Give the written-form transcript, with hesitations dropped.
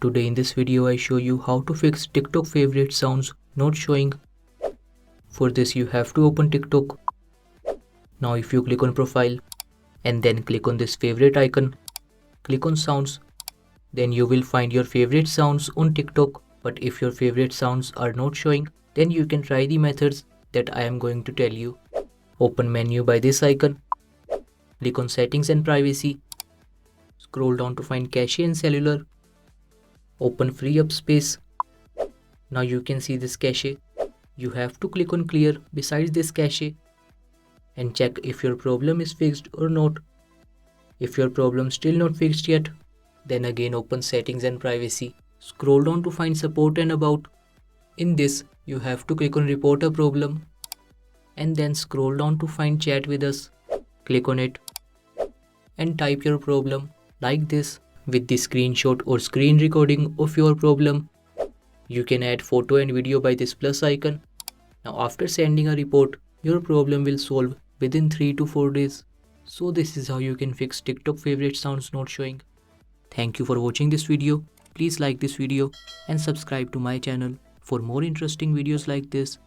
Today in this video I show you how to fix TikTok favorite sounds not showing. For this you have to open TikTok. Now if you click on profile and then click on this favorite icon, click on sounds, then you will find your favorite sounds on TikTok. But if your favorite sounds are not showing, then you can try the methods that I am going to tell you. Open menu by this icon, click on settings and privacy, scroll down to find cache and cellular, open free up space. Now you can see this cache. You have to click on clear besides this cache and check if your problem is fixed or not. If your problem still not fixed yet, then again open settings and privacy. Scroll down to find support and about. In this, you have to click on report a problem and then scroll down to find chat with us. Click on it and type your problem like this with the screenshot or screen recording of your problem. You can add photo and video by this plus icon. Now after sending a report, your problem will solve within 3 to 4 days. So this is how you can fix TikTok favorite sounds not showing. Thank you for watching this video. Please like this video and subscribe to my channel for more interesting videos like this.